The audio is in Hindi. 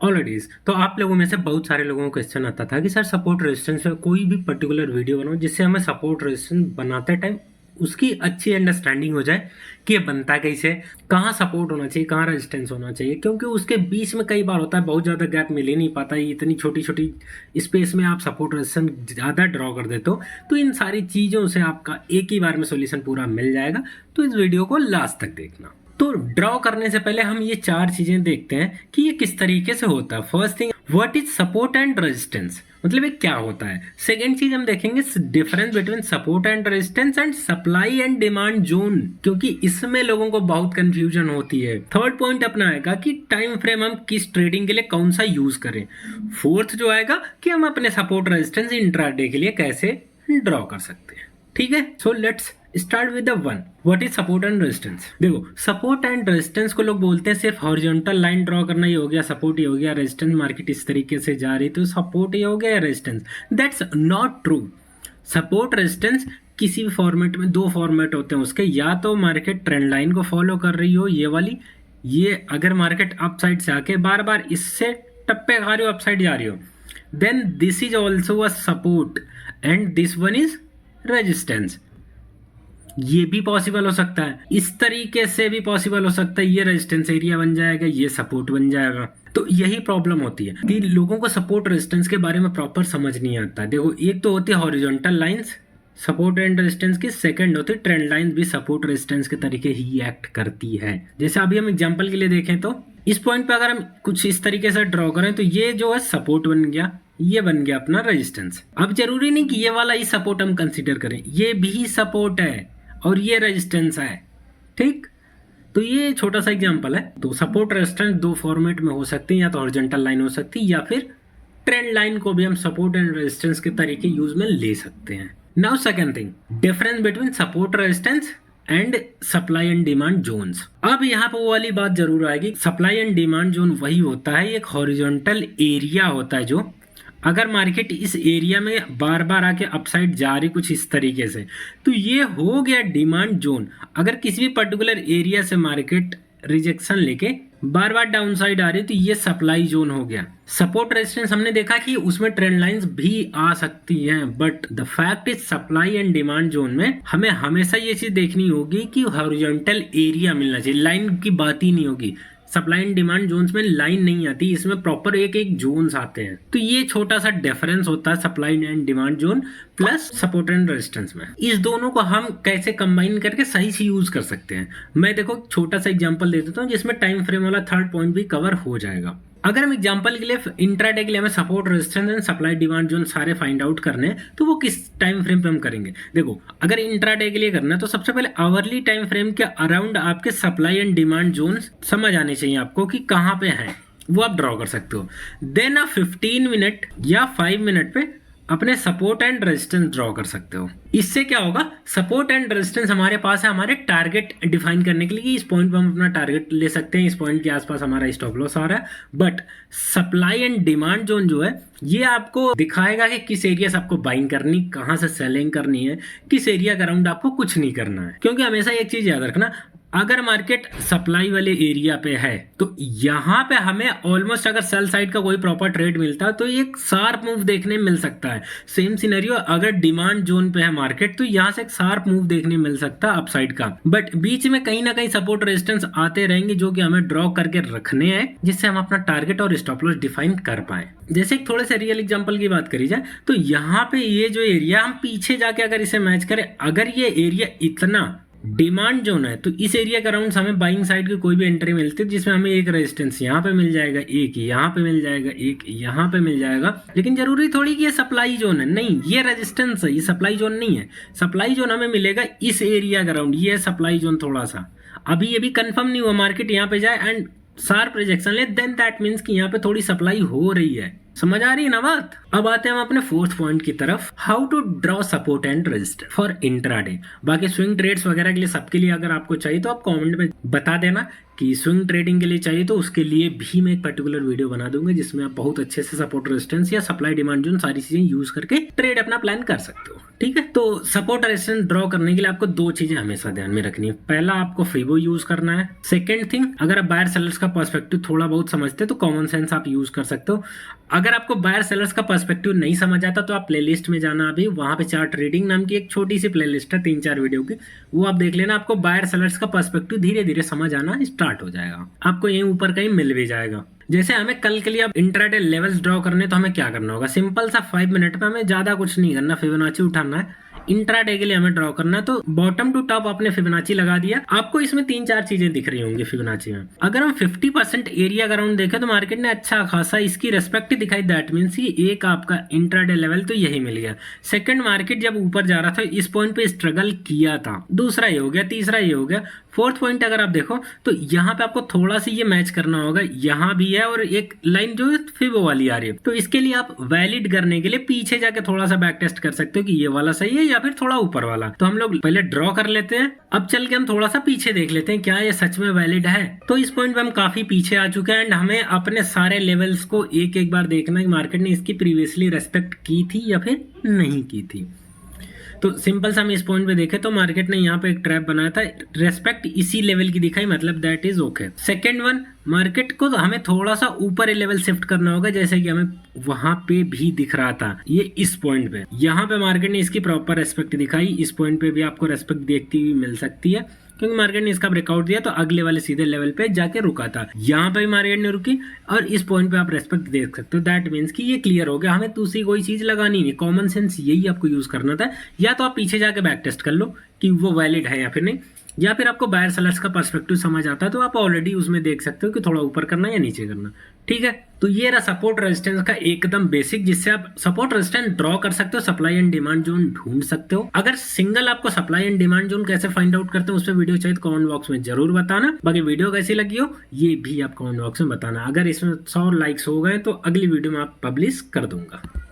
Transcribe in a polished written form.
ऑलरेडी। तो आप लोगों में से बहुत सारे लोगों को क्वेश्चन आता था कि सर सपोर्ट रेजिस्टेंस में कोई भी पर्टिकुलर वीडियो बनाओ जिससे हमें सपोर्ट रेजिस्टेंस बनाते टाइम उसकी अच्छी अंडरस्टैंडिंग हो जाए कि ये बनता कैसे, कहाँ सपोर्ट होना चाहिए, कहाँ रेजिस्टेंस होना चाहिए, क्योंकि उसके बीच में कई बार होता है बहुत ज़्यादा गैप मिल ही नहीं पाता है। इतनी छोटी छोटी स्पेस में आप सपोर्ट रेजिस्टेंस ज़्यादा ड्रॉ कर देते हो, तो इन सारी चीज़ों से आपका एक ही बार में सोल्यूशन पूरा मिल जाएगा। तो इस वीडियो को लास्ट तक देखना। तो ड्रॉ करने से पहले हम ये चार चीजें देखते हैं कि ये किस तरीके से होता है। First thing, what is support and resistance, मतलब ये क्या होता है। सेकेंड चीज हम देखेंगे difference between support and resistance and supply and demand zone, क्योंकि इसमें लोगों को बहुत कंफ्यूजन होती है। थर्ड पॉइंट अपना आएगा कि टाइम फ्रेम हम किस ट्रेडिंग के लिए कौन सा यूज करें। फोर्थ जो आएगा कि हम अपने सपोर्ट रेजिस्टेंस इंट्राडे के लिए कैसे ड्रॉ कर सकते हैं। ठीक है, so let's start with the one, what is support and resistance. देखो, सपोर्ट एंड रेजिस्टेंस को लोग बोलते हैं सिर्फ हॉरिजॉन्टल लाइन ड्रॉ करना ही हो गया, सपोर्ट ही हो गया, रेजिस्टेंस मार्केट इस तरीके से जा रही तो सपोर्ट ही हो गया resistance. That's not true. Support resistance किसी भी फॉर्मेट में दो फॉर्मेट होते हैं उसके, या तो मार्केट ट्रेंड लाइन को फॉलो कर रही हो ये वाली, ये अगर मार्केट अप साइड से आके बार बार इससे टप्पे खा रही हो, अप साइड जा रही हो, then this is also a support and this one is resistance. ये भी पॉसिबल हो सकता है, इस तरीके से भी पॉसिबल हो सकता है, ये रेजिस्टेंस एरिया बन जाएगा, ये सपोर्ट बन जाएगा। तो यही प्रॉब्लम होती है कि लोगों को सपोर्ट रेजिस्टेंस के बारे में प्रॉपर समझ नहीं आता। देखो, एक तो होती है horizontal lines support and resistance की, सेकंड होती है ट्रेंड लाइंस भी सपोर्ट रेजिस्टेंस के तरीके ही एक्ट करती है। जैसे अभी हम एग्जांपल के लिए देखें तो इस पॉइंट पे अगर हम कुछ इस तरीके से ड्रॉ करें तो ये जो है सपोर्ट बन गया, ये बन गया अपना रेजिस्टेंस। अब जरूरी नहीं कि ये वाला ही सपोर्ट हम कंसीडर करें, ये भी सपोर्ट है और ये रेजिस्टेंस है। ठीक, तो ये छोटा सा एग्जांपल है। तो सपोर्ट रेजिस्टेंस दो फॉर्मेट में हो सकती है, या तो हॉरिजॉन्टल लाइन हो सकती है या फिर ट्रेंड लाइन को भी हम सपोर्ट एंड रेजिस्टेंस के तरीके यूज में ले सकते हैं। Now second thing, difference between support resistance and supply and demand zones. अब यहाँ पर वो वाली बात जरूर आएगी, सप्लाई एंड डिमांड जोन वही होता है, एक हॉरिजॉन्टल एरिया होता है जो अगर मार्केट इस एरिया में बार बार आके अपसाइड जा रही कुछ इस तरीके से, तो ये हो गया डिमांड जोन। अगर किसी भी पर्टिकुलर एरिया से मार्केट रिजेक्शन लेके बार बार डाउन साइड आ रही तो ये सप्लाई जोन हो गया। सपोर्ट रेजिस्टेंस हमने देखा कि उसमें ट्रेंड लाइंस भी आ सकती हैं, but the fact is supply and demand zone में हमें हमेशा ये चीज देखनी होगी कि हॉरिजॉन्टल एरिया मिलना चाहिए, लाइन की बात ही नहीं होगी। सप्लाई एंड डिमांड जोन्स में लाइन नहीं आती, इसमें प्रॉपर एक एक जोन्स आते हैं। तो ये छोटा सा डिफरेंस होता है supply and demand zone plus support and resistance में। इस दोनों को हम कैसे कंबाइन करके सही से यूज कर सकते हैं, मैं देखो छोटा सा एग्जांपल दे देता हूँ जिसमें टाइम फ्रेम वाला थर्ड पॉइंट भी कवर हो जाएगा। अगर हम एग्जांपल के लिए इंट्राडे के लिए हमें support resistance and supply demand zone सारे फाइंड आउट करने हैं, तो वो किस टाइम फ्रेम पे हम करेंगे। देखो, अगर इंट्राडे के लिए करना है तो सबसे पहले आवरली टाइम फ्रेम के अराउंड आपके सप्लाई एंड डिमांड जोन समझ आने चाहिए आपको कि कहाँ पे है, वो आप ड्रॉ कर सकते हो। देन आप 15 मिनट या 5 मिनट पे अपने सपोर्ट एंड रेजिस्टेंस ड्रॉ कर सकते हो। इससे क्या होगा, सपोर्ट एंड रेजिस्टेंस हमारे पास है हमारे टारगेट डिफाइन करने के लिए कि इस पॉइंट पे हम अपना टारगेट ले सकते हैं, इस पॉइंट के आसपास हमारा स्टॉप लॉस आ रहा है। But supply and demand zone जो है ये आपको दिखाएगा कि किस एरिया से आपको बाइंग करनी, कहां से सेलिंग करनी है, किस एरिया के अराउंड आपको कुछ नहीं करना है। क्योंकि हमेशा एक चीज याद रखना, अगर मार्केट सप्लाई वाले एरिया पे है तो यहाँ पे हमें ऑलमोस्ट अगर सेल साइड का कोई प्रॉपर ट्रेड मिलता है तो एक शार्प मूव देखने मिल सकता है। सेम सिनेरियो अगर डिमांड जोन पे है मार्केट तो यहाँ से एक शार्प मूव देखने मिल सकता है अपसाइड का। बट बीच में कहीं ना कहीं सपोर्ट रेजिस्टेंस आते रहेंगे जो कि हमें ड्रॉ करके रखने हैं, जिससे हम अपना टारगेट और स्टॉप लॉस डिफाइन कर पाए। जैसे एक थोड़े से रियल एग्जांपल की बात करी जाए तो यहाँ पे ये जो एरिया हम पीछे जाके अगर इसे मैच करें, अगर ये एरिया इतना डिमांड जोन है तो इस एरिया के अराउंड हमें बाइंग साइड की कोई भी एंट्री मिलती है जिसमें हमें एक रेजिस्टेंस यहाँ पे मिल जाएगा, एक यहाँ पे मिल जाएगा, एक यहाँ पे मिल जाएगा। लेकिन जरूरी थोड़ी कि ये सप्लाई जोन है, नहीं, ये रेजिस्टेंस है, ये सप्लाई जोन नहीं है। सप्लाई जोन हमें मिलेगा इस एरिया के अराउंड, ये सप्लाई जोन थोड़ा सा। अभी ये भी कंफर्म नहीं हुआ मार्केट यहाँ पे जाए एंड शार्प रिजेक्शन ले, देन दैट मींस कि यहाँ पे थोड़ी सप्लाई हो रही है। समझ आ रही है ना बात। अब आते हैं हम अपने फोर्थ पॉइंट की तरफ, how to draw support and resistance for intraday. बाकी स्विंग ट्रेड्स वगैरह के लिए सबके लिए अगर आपको चाहिए तो आप कमेंट में बता देना कि स्विंग ट्रेडिंग के लिए चाहिए तो उसके लिए भी मैं एक पर्टिकुलर वीडियो बना दूंगा जिसमें आप बहुत अच्छे से सपोर्ट रेजिस्टेंस या सप्लाई डिमांड जोन सारी चीजें यूज करके ट्रेड अपना प्लान कर सकते हो। ठीक है, तो सपोर्ट रेजिस्टेंस ड्रॉ करने के लिए आपको दो चीजें हमेशा ध्यान में रखनी है। पहला, आपको फिबो यूज करना है। सेकेंड थिंग, अगर आप बायर सेलर्स का पर्सपेक्टिव थोड़ा बहुत समझते हो तो कॉमन सेंस आप यूज कर सकते हो। अगर आपको बायर सेलर्स का पर्सपेक्टिव नहीं समझ आता तो आप प्लेलिस्ट में जाना, अभी वहां पे चार्ट ट्रेडिंग नाम की एक छोटी सी प्लेलिस्ट है 3-4 वीडियो की, वो आप देख लेना। आपको बायर सेलर्स का पर्सपेक्टिव धीरे धीरे समझ आना स्टार्ट हो जाएगा, आपको यहीं ऊपर कहीं मिल भी जाएगा। जैसे हमें कल के लिए अब इंट्राडे लेवल्स ड्रॉ करने, तो हमें क्या करना होगा, सिंपल सा 5 मिनट में हमें ज्यादा कुछ नहीं करना, फिबोनाची उठाना है। इंट्राडे के लिए हमें ड्रॉ करना है, तो बॉटम टू टॉप आपने फिबोनाची लगा दिया। आपको इसमें 3-4 चीजें दिख रही होंगी फिबोनाची में। अगर हम 50% एरिया अराउंड देखें तो मार्केट ने अच्छा खासा इसकी रेस्पेक्ट दिखाई। दैट मीन्स ये एक आपका इंट्राडे लेवल तो यही मिल गया। सेकंड, मार्केट जब ऊपर जा रहा था इस पॉइंट पे स्ट्रगल किया था। दूसरा ये हो गया, तीसरा ये हो गया। फोर्थ पॉइंट अगर आप देखो तो यहाँ पे आपको थोड़ा सा ये मैच करना होगा, यहाँ भी है और एक लाइन जो फिबो वाली आ रही है। तो इसके लिए आप वैलिड करने के लिए पीछे जाके थोड़ा सा बैक टेस्ट कर सकते हो कि ये वाला सही है या फिर थोड़ा ऊपर वाला। तो हम लोग पहले ड्रॉ कर लेते हैं, अब चल के हम थोड़ा सा पीछे देख लेते हैं क्या ये सच में वैलिड है। तो इस पॉइंट पे हम काफी पीछे आ चुके हैं एंड हमें अपने सारे लेवल्स को एक एक बार देखना है मार्केट ने इसकी प्रीवियसली रेस्पेक्ट की थी या फिर नहीं की थी। तो सिंपल सा हम इस पॉइंट पे देखें तो मार्केट ने यहाँ पे एक ट्रैप बनाया था, रेस्पेक्ट इसी लेवल की दिखाई, मतलब that is okay. Second one, market को तो हमें थोड़ा सा ऊपर लेवल शिफ्ट करना होगा, जैसे कि हमें वहां पे भी दिख रहा था ये इस पॉइंट पे। यहाँ पे मार्केट ने इसकी प्रॉपर रेस्पेक्ट दिखाई, इस पॉइंट पे भी आपको रेस्पेक्ट देखती हुई मिल सकती है क्योंकि मार्केट ने इसका ब्रेकआउट दिया तो अगले वाले सीधे लेवल पे जाके रुका था। यहाँ पे भी मार्केट ने रुकी और इस पॉइंट पे आप रेस्पेक्ट देख सकते हो। दैट मीन्स कि ये क्लियर हो गया, हमें दूसरी कोई चीज लगानी नहीं, कॉमन सेंस यही आपको यूज करना था। या तो आप पीछे जाके बैक टेस्ट कर लो कि वो वैलिड है या फिर नहीं, या फिर आपको बायर सेलर्स का पर्सपेक्टिव समझ आता है तो आप ऑलरेडी उसमें देख सकते हो कि थोड़ा ऊपर करना है या नीचे करना। ठीक है, तो ये रहा सपोर्ट रेजिस्टेंस का एकदम बेसिक, जिससे आप सपोर्ट रेजिस्टेंस ड्रॉ कर सकते हो, सप्लाई एंड डिमांड जोन ढूंढ सकते हो। अगर सिंगल आपको सप्लाई एंड डिमांड जोन कैसे फाइंड आउट करते हो उस पर वीडियो चाहिए तो कमेंट बॉक्स में जरूर बताना। बाकी वीडियो कैसी लगी हो ये भी आप कमेंट बॉक्स में बताना। अगर इसमें 100 लाइक्स हो गए तो अगली वीडियो में आप पब्लिश कर दूंगा।